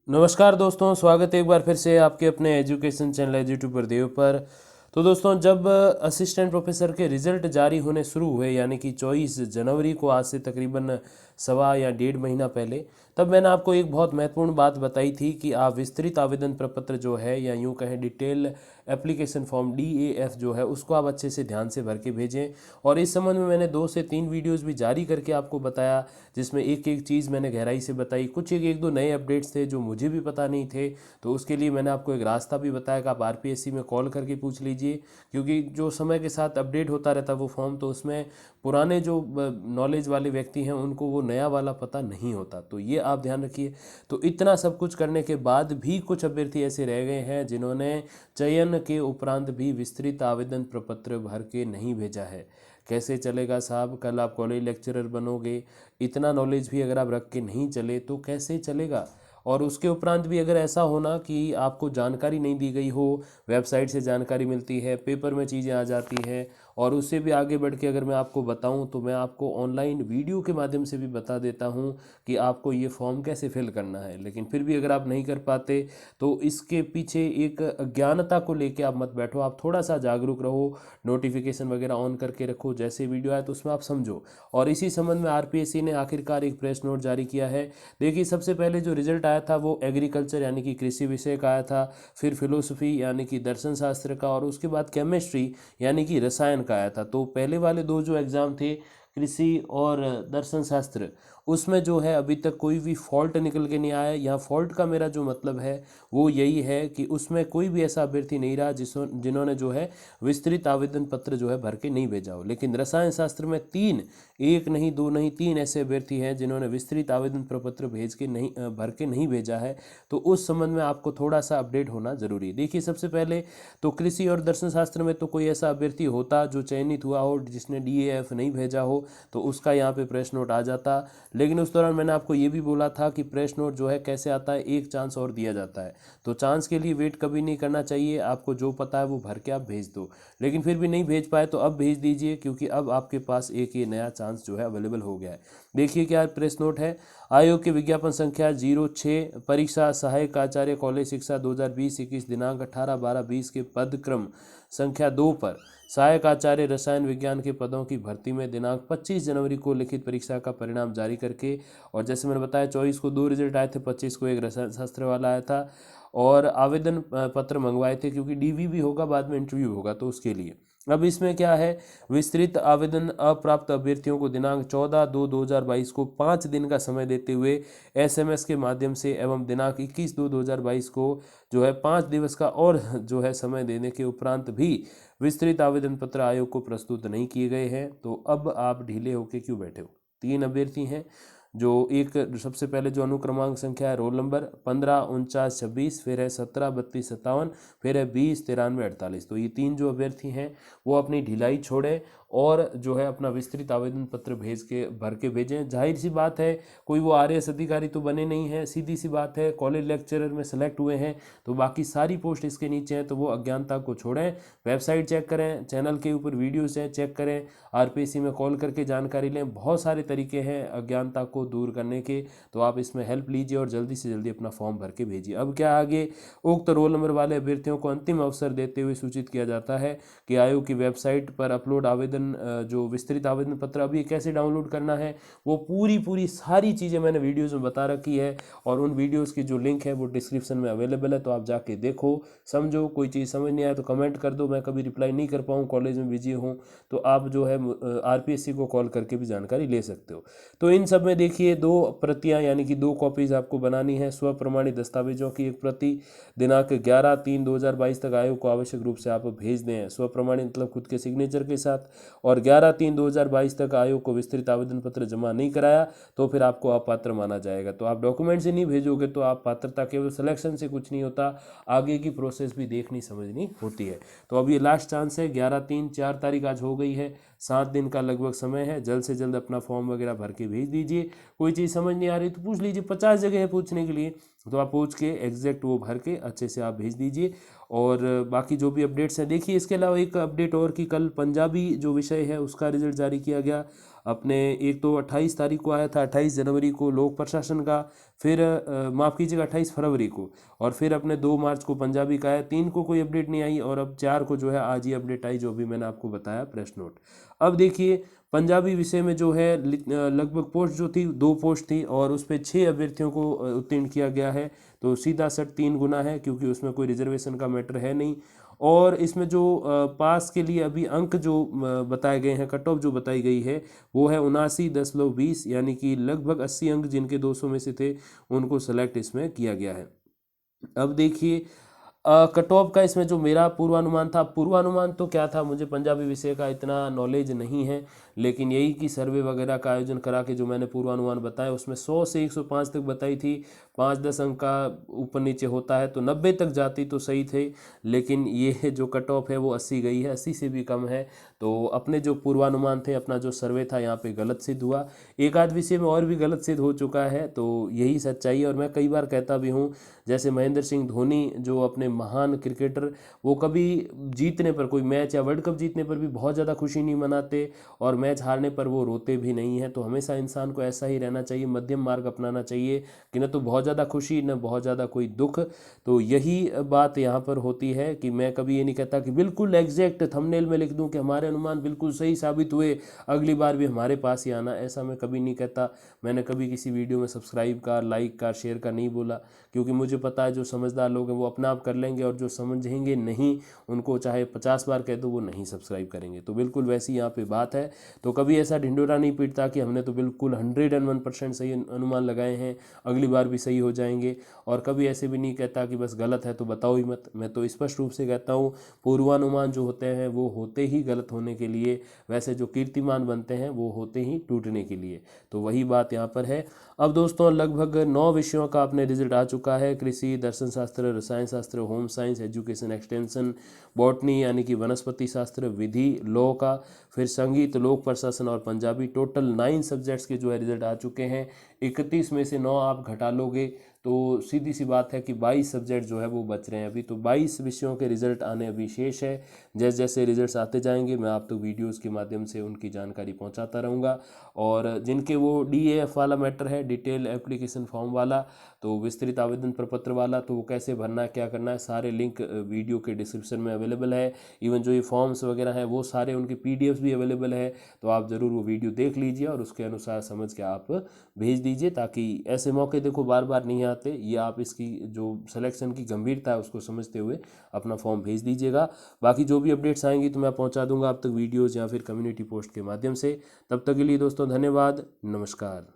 नमस्कार दोस्तों, स्वागत है एक बार फिर से आपके अपने एजुकेशन चैनल एजुट्यूबर देव एक बार फिर से आपके अपने एजुकेशन चैनल एजुट्यूबर देव पर। तो दोस्तों, जब असिस्टेंट प्रोफेसर के रिजल्ट जारी होने शुरू हुए यानी कि 24 जनवरी को, आज से तकरीबन सवा या डेढ़ महीना पहले, तब मैंने आपको एक बहुत महत्वपूर्ण बात बताई थी कि आप विस्तृत आवेदन प्रपत्र जो है, या यूँ कहें डिटेल एप्लीकेशन फॉर्म DAF जो है, उसको आप अच्छे से ध्यान से भर के भेजें। और इस संबंध में मैंने 2 से 3 वीडियोस भी जारी करके आपको बताया, जिसमें एक एक चीज़ मैंने गहराई से बताई। कुछ एक दो नए अपडेट्स थे जो मुझे भी पता नहीं थे, तो उसके लिए मैंने आपको एक रास्ता भी बताया कि आप RPSC में कॉल करके पूछ लीजिए, क्योंकि जो समय के साथ अपडेट होता रहता है वो फॉर्म, तो उसमें पुराने जो नॉलेज वाले व्यक्ति हैं उनको वो नया वाला पता नहीं होता, तो ये आप ध्यान रखिए। तो इतना सब कुछ करने के बाद भी कुछ अभ्यर्थी ऐसे रह गए हैं जिन्होंने चयन के उपरांत भी विस्तृत आवेदन प्रपत्र भर के नहीं भेजा है। कैसे चलेगा साहब? कल आप कॉलेज लेक्चरर बनोगे, इतना नॉलेज भी अगर आप रख के नहीं चले तो कैसे चलेगा? और उसके उपरांत भी अगर ऐसा होना कि आपको जानकारी नहीं दी गई हो, वेबसाइट से जानकारी मिलती है, पेपर में चीज़ें आ जाती हैं, और उससे भी आगे बढ़ के अगर मैं आपको बताऊं तो मैं आपको ऑनलाइन वीडियो के माध्यम से भी बता देता हूं कि आपको ये फॉर्म कैसे फिल करना है। लेकिन फिर भी अगर आप नहीं कर पाते तो इसके पीछे एक अज्ञानता को लेके आप मत बैठो, आप थोड़ा सा जागरूक रहो, नोटिफिकेशन वगैरह ऑन करके रखो, जैसे वीडियो आए तो उसमें आप समझो। और इसी संबंध में RPSC ने आखिरकार एक प्रेस नोट जारी किया है। देखिए, सबसे पहले जो रिजल्ट आया था वो एग्रीकल्चर यानी कि कृषि विषय का आया था, फिर फिलोसफी यानी कि दर्शन शास्त्र का, और उसके बाद केमिस्ट्री यानी कि रसायन का आया था। तो पहले वाले दो जो एग्ज़ाम थे, कृषि और दर्शन शास्त्र, उसमें जो है अभी तक कोई भी फॉल्ट निकल के नहीं आया। यहाँ फॉल्ट का मेरा जो मतलब है वो यही है कि उसमें कोई भी ऐसा अभ्यर्थी नहीं रहा जिन्होंने जो है विस्तृत आवेदन पत्र जो है भर के नहीं भेजा हो। लेकिन रसायन शास्त्र में तीन, एक नहीं दो नहीं तीन ऐसे अभ्यर्थी हैं जिन्होंने विस्तृत आवेदन प्रपत्र भेज के नहीं भर के नहीं भेजा है। तो उस संबंध में आपको थोड़ा सा अपडेट होना जरूरी है। देखिए, सबसे पहले तो कृषि और दर्शन शास्त्र में तो कोई ऐसा अभ्यर्थी होता जो चयनित हुआ हो, जिसने DAF नहीं भेजा हो, तो उसका यहाँ पे प्रेस नोट आ जाता। लेकिन उस दौरान मैंने आपको ये भी बोला था कि प्रेस नोट जो है कैसे आता है, एक चांस और दिया जाता है। तो चांस के लिए वेट कभी नहीं करना चाहिए, आपको जो पता है वो भर के आप भेज दो। लेकिन फिर भी नहीं भेज पाए तो अब भेज दीजिए, क्योंकि अब आपके पास एक ये नया चांस जो है अवेलेबल हो गया है। देखिए क्या प्रेस नोट है। आयोग के विज्ञापन संख्या 06, परीक्षा सहायक आचार्य कॉलेज शिक्षा 2020-21 दिनांक 18/12/20 के पद क्रम संख्या 2 पर सहायक आचार्य रसायन विज्ञान के पदों की भर्ती में दिनांक 25 जनवरी को लिखित परीक्षा का परिणाम जारी करके, और जैसे मैंने बताया 24 को 2 रिजल्ट आए थे, 25 को एक रसायन शास्त्र वाला आया था, और आवेदन पत्र मंगवाए थे, क्योंकि DV भी होगा, बाद में इंटरव्यू होगा, तो उसके लिए। अब इसमें क्या है, विस्तृत आवेदन अप्राप्त अभ्यर्थियों को दिनांक 14/2/2022 को 5 दिन का समय देते हुए SMS के माध्यम से, एवं दिनांक 21/2/2022 को जो है 5 दिवस का और जो है समय देने के उपरांत भी विस्तृत आवेदन पत्र आयोग को प्रस्तुत नहीं किए गए हैं। तो अब आप ढीले होकर क्यों बैठे हो? 3 अभ्यर्थी हैं, जो एक सबसे पहले जो अनुक्रमांक संख्या है, रोल नंबर 15 49 26, फिर है 17 32 57, फिर है 20 93 48। तो ये 3 जो अभ्यर्थी हैं वो अपनी ढिलाई छोड़े और जो है अपना विस्तृत आवेदन पत्र भेज के भर के भेजें। जाहिर सी बात है, कोई वो RS अधिकारी तो बने नहीं हैं, सीधी सी बात है, कॉलेज लेक्चरर में सेलेक्ट हुए हैं तो बाकी सारी पोस्ट इसके नीचे हैं, तो वो अज्ञानता को छोड़ें, वेबसाइट चेक करें, चैनल के ऊपर वीडियोस हैं चेक करें, RPSC में कॉल करके जानकारी लें। बहुत सारे तरीके हैं अज्ञानता को दूर करने के, तो आप इसमें हेल्प लीजिए और जल्दी से जल्दी अपना फॉर्म भर के भेजिए। अब क्या आगे, उक्त रोल नंबर वाले अभ्यर्थियों को अंतिम अवसर देते हुए सूचित किया जाता है कि आयोग की वेबसाइट पर अपलोड आवेदन जो विस्तृत आवेदन पत्र अभी कैसे डाउनलोड करना है, वो पूरी सारी चीज़ें मैंने वीडियोज़ में बता रखी है, और उन वीडियोज़ की जो लिंक है वो डिस्क्रिप्शन में अवेलेबल है, तो आप जाके देखो, समझो। कोई चीज़ समझ नहीं आया तो कमेंट कर दो, मैं कभी रिप्लाई नहीं कर पाऊँ, कॉलेज में बिजी हूँ, तो आप जो है RPSC को कॉल करके भी जानकारी ले सकते हो। तो इन सब में देखिए 2 प्रतियां यानी कि 2 कॉपीज़ आपको बनानी है। स्व प्रमाणित दस्तावेजों की एक प्रति दिनांक 11/3/2022 तक आयोग को आवश्यक रूप से आप भेज दें, स्व प्रमाणित मतलब खुद के सिग्नेचर के साथ। और 11/3/2022 तक आयोग को विस्तृत आवेदन पत्र जमा नहीं कराया तो फिर आपको अपात्र माना जाएगा। तो आप डॉक्यूमेंट से नहीं भेजोगे तो आप पात्रता, केवल सिलेक्शन से कुछ नहीं होता, आगे की प्रोसेस भी देखनी समझनी होती है। तो अब ये लास्ट चांस है, 11/3 4 तारीख आज हो गई है, 7 दिन का लगभग समय है, जल्द से जल्द अपना फॉर्म वगैरह भर के भेज दीजिए। कोई चीज़ समझ नहीं आ रही तो पूछ लीजिए, 50 जगह है पूछने के लिए, तो आप पूछ के एग्जैक्ट वो भर के अच्छे से आप भेज दीजिए। और बाकी जो भी अपडेट्स हैं, देखिए इसके अलावा एक अपडेट और कि कल पंजाबी जो विषय है उसका रिजल्ट जारी किया गया। अपने एक तो 28 तारीख को आया था, 28 जनवरी को लोक प्रशासन का, फिर माफ़ कीजिएगा 28 फरवरी को, और फिर अपने 2 मार्च को पंजाबी का आया, 3 को कोई अपडेट नहीं आई, और अब 4 को जो है आज ये अपडेट आई जो भी मैंने आपको बताया प्रेस नोट। अब देखिए पंजाबी विषय में जो है लगभग पोस्ट जो थी 2 पोस्ट थी, और उस पर 6 अभ्यर्थियों को उत्तीर्ण किया गया है, तो सीधा सट 3 गुना है, क्योंकि उसमें कोई रिजर्वेशन का मैटर है नहीं। और इसमें जो पास के लिए अभी अंक जो बताए गए हैं, कट ऑफ जो बताई गई है, वो है 79.20, यानी कि लगभग 80 अंक जिनके 200 में से थे उनको सेलेक्ट इसमें किया गया है। अब देखिए कट ऑफ का इसमें जो मेरा पूर्वानुमान था, पूर्वानुमान तो क्या था, मुझे पंजाबी विषय का इतना नॉलेज नहीं है, लेकिन यही कि सर्वे वगैरह का आयोजन करा के जो मैंने पूर्वानुमान बताया उसमें 100 से 105 तक बताई थी, 5-10 अंक का ऊपर नीचे होता है तो 90 तक जाती तो सही थे, लेकिन ये जो कट ऑफ है वो 80 गई है, 80 से भी कम है। तो अपने जो पूर्वानुमान थे, अपना जो सर्वे था यहाँ पे गलत सिद्ध हुआ, एक आध विषय में और भी गलत सिद्ध हो चुका है, तो यही सच्चाई है। और मैं कई बार कहता भी हूँ, जैसे महेंद्र सिंह धोनी जो अपने महान क्रिकेटर, वो कभी जीतने पर, कोई मैच या वर्ल्ड कप जीतने पर भी बहुत ज़्यादा खुशी नहीं मनाते, और मैच हारने पर वो रोते भी नहीं हैं। तो हमेशा इंसान को ऐसा ही रहना चाहिए, मध्यम मार्ग अपनाना चाहिए कि न तो बहुत ज़्यादा खुशी न बहुत ज़्यादा कोई दुख। तो यही बात यहाँ पर होती है कि मैं कभी ये नहीं कहता कि बिल्कुल एग्जैक्ट थंबनेल में लिख दूँ कि हमारे अनुमान बिल्कुल सही साबित हुए, अगली बार भी हमारे पास ही आना, ऐसा मैं कभी नहीं कहता। मैंने कभी किसी वीडियो में सब्सक्राइब का, लाइक का, शेयर का नहीं बोला, क्योंकि मुझे पता है जो समझदार लोग हैं वो अपना आप कर लेंगे, और जो समझेंगे नहीं उनको चाहे 50 बार कह दो वो नहीं सब्सक्राइब करेंगे। तो बिल्कुल वैसी यहाँ पे बात है। तो कभी ऐसा ढिंडोरा नहीं पीटता कि हमने तो बिल्कुल 101% सही अनुमान लगाए हैं, अगली बार भी सही हो जाएंगे, और कभी ऐसे भी नहीं कहता कि बस गलत है तो बताओ ही मत। मैं तो स्पष्ट रूप से कहता हूँ पूर्वानुमान जो होते हैं वो होते ही गलत होने के लिए, वैसे जो कीर्तिमान बनते हैं वो होते ही टूटने के लिए। तो वही बात यहाँ पर है। अब दोस्तों लगभग 9 विषयों का अपने रिजल्ट आ चुका है, कृषि, दर्शन शास्त्र, रसायन शास्त्र, home science, education extension, botany यानी कि वनस्पति शास्त्र, विधि, लॉ का, फिर संगीत, लोक प्रशासन और पंजाबी, टोटल 9 सब्जेक्ट्स के जो है रिजल्ट आ चुके हैं। 31 में से 9 आप घटा लोगे तो सीधी सी बात है कि 22 सब्जेक्ट जो है वो बच रहे हैं अभी। तो 22 विषयों के रिजल्ट आने अभी शेष है। जैसे जैसे रिजल्ट्स आते जाएंगे मैं आप तक वीडियोस के माध्यम से उनकी जानकारी पहुंचाता रहूँगा। और जिनके वो DAF वाला मैटर है, डिटेल एप्लीकेशन फॉर्म वाला, तो विस्तृत आवेदन प्रपत्र वाला, तो वो कैसे भरना है, क्या करना है, सारे लिंक वीडियो के डिस्क्रिप्शन में अवेलेबल है। इवन जो ये फॉर्म्स वगैरह हैं वो सारे उनके PDFs भी अवेलेबल है, तो आप ज़रूर वो वीडियो देख लीजिए और उसके अनुसार समझ के आप भेज दीजिए, ताकि ऐसे मौके देखो बार बार नहीं आते। ये आप इसकी जो सिलेक्शन की गंभीरता है उसको समझते हुए अपना फॉर्म भेज दीजिएगा। बाकी जो भी अपडेट्स आएंगी तो मैं पहुंचा दूंगा आप तक वीडियोज़ या फिर कम्युनिटी पोस्ट के माध्यम से। तब तक के लिए दोस्तों धन्यवाद, नमस्कार।